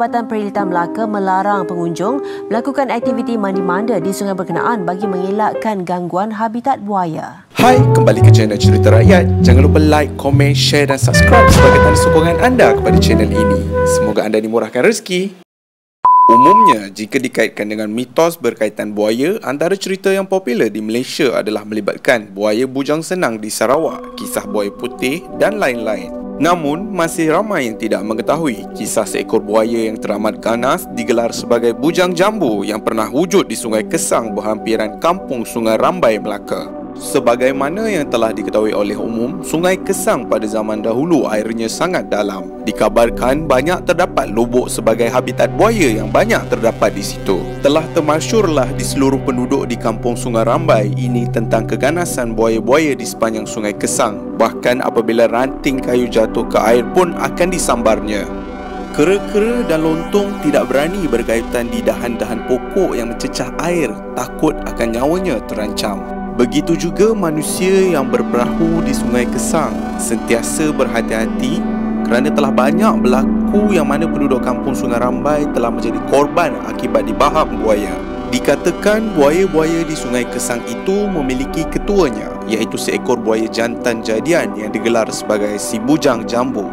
Jabatan Perilitan Melaka melarang pengunjung melakukan aktiviti mandi-manda di sungai berkenaan bagi mengelakkan gangguan habitat buaya. Hai, kembali ke channel Cerita Rakyat. Jangan lupa like, komen, share dan subscribe sebagai tanda sokongan anda kepada channel ini. Semoga anda dimurahkan rezeki. Umumnya, jika dikaitkan dengan mitos berkaitan buaya, antara cerita yang popular di Malaysia adalah melibatkan buaya bujang senang di Sarawak, kisah buaya putih dan lain-lain. Namun, masih ramai yang tidak mengetahui kisah seekor buaya yang teramat ganas digelar sebagai bujang jambu yang pernah wujud di Sungai Kesang berhampiran kampung Sungai Rambai, Melaka. Sebagaimana yang telah diketahui oleh umum, Sungai Kesang pada zaman dahulu airnya sangat dalam. Dikabarkan banyak terdapat lubuk sebagai habitat buaya yang banyak terdapat di situ. Telah termasyurlah di seluruh penduduk di kampung Sungai Rambai ini tentang keganasan buaya-buaya di sepanjang Sungai Kesang. Bahkan apabila ranting kayu jatuh ke air pun akan disambarnya. Kera-kera dan lontong tidak berani berkaitan di dahan-dahan pokok yang mencecah air, takut akan nyawanya terancam. Begitu juga manusia yang berperahu di Sungai Kesang sentiasa berhati-hati kerana telah banyak berlaku yang mana penduduk kampung Sungai Rambai telah menjadi korban akibat dibahap buaya. Dikatakan buaya-buaya di Sungai Kesang itu memiliki ketuanya, iaitu seekor buaya jantan jadian yang digelar sebagai si bujang jambu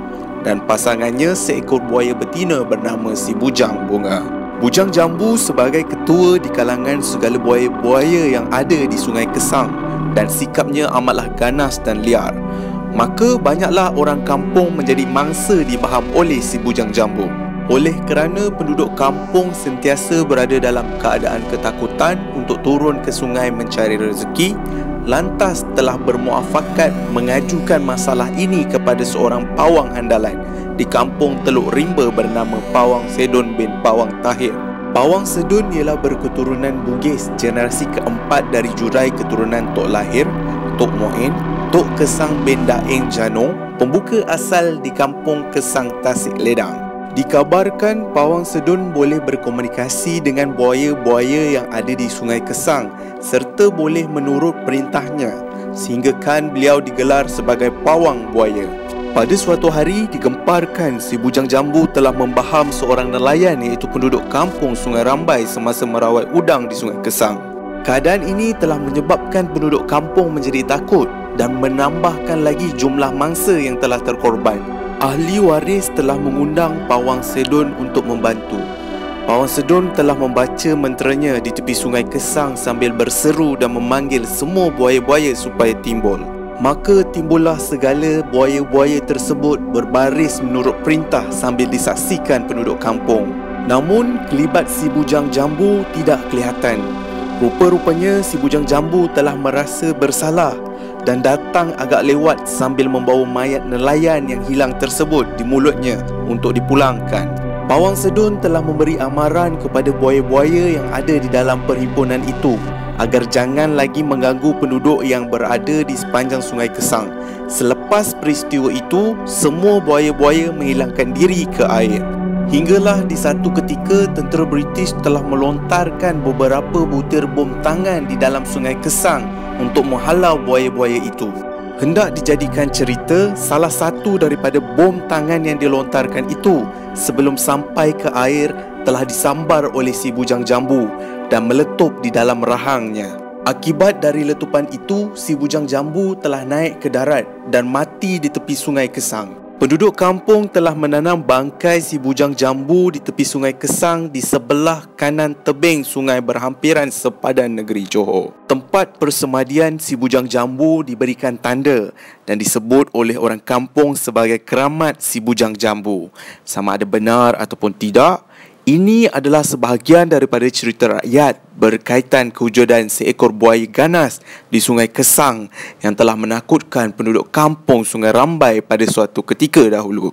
dan pasangannya seekor buaya betina bernama si bujang bunga. Bujang jambu sebagai ketua di kalangan segala buaya-buaya yang ada di Sungai Kesang dan sikapnya amatlah ganas dan liar. Maka banyaklah orang kampung menjadi mangsa dibaham oleh si bujang jambu. Oleh kerana penduduk kampung sentiasa berada dalam keadaan ketakutan untuk turun ke sungai mencari rezeki, lantas telah bermuafakat mengajukan masalah ini kepada seorang pawang andalan di kampung Teluk Rimba bernama Pawang Sedun bin Pawang Tahir. Pawang Sedun ialah berketurunan Bugis generasi keempat dari jurai keturunan Tok Lahir, Tok Moin, Tok Kesang bin Daeng Jano, pembuka asal di kampung Kesang Tasik Ledang. Dikabarkan Pawang Sedun boleh berkomunikasi dengan buaya-buaya yang ada di Sungai Kesang serta boleh menurut perintahnya, sehingga kan beliau digelar sebagai pawang buaya. Pada suatu hari digemparkan si bujang jambu telah membaham seorang nelayan iaitu penduduk kampung Sungai Rambai semasa merawat udang di Sungai Kesang. Keadaan ini telah menyebabkan penduduk kampung menjadi takut dan menambahkan lagi jumlah mangsa yang telah terkorban. Ahli waris telah mengundang Pawang Sedun untuk membantu. Pawang Sedun telah membaca menteranya di tepi Sungai Kesang sambil berseru dan memanggil semua buaya-buaya supaya timbul. Maka timbullah segala buaya-buaya tersebut berbaris menurut perintah sambil disaksikan penduduk kampung. Namun kelibat si bujang jambu tidak kelihatan. Rupa-rupanya si bujang jambu telah merasa bersalah dan datang agak lewat sambil membawa mayat nelayan yang hilang tersebut di mulutnya untuk dipulangkan. Pawang Sedun telah memberi amaran kepada buaya-buaya yang ada di dalam perhimpunan itu agar jangan lagi mengganggu penduduk yang berada di sepanjang Sungai Kesang. Selepas peristiwa itu, semua buaya-buaya menghilangkan diri ke air. Hinggalah di satu ketika tentera British telah melontarkan beberapa butir bom tangan di dalam Sungai Kesang untuk menghalau buaya-buaya itu. Hendak dijadikan cerita, salah satu daripada bom tangan yang dilontarkan itu sebelum sampai ke air telah disambar oleh si bujang jambu dan meletup di dalam rahangnya. Akibat dari letupan itu, si bujang jambu telah naik ke darat dan mati di tepi Sungai Kesang. Penduduk kampung telah menanam bangkai si bujang jambu di tepi Sungai Kesang di sebelah kanan tebing sungai berhampiran sepadan negeri Johor. Tempat persemadian si bujang jambu diberikan tanda dan disebut oleh orang kampung sebagai keramat si bujang jambu. Sama ada benar ataupun tidak, ini adalah sebahagian daripada cerita rakyat berkaitan kewujudan seekor buaya ganas di Sungai Kesang yang telah menakutkan penduduk kampung Sungai Rambai pada suatu ketika dahulu.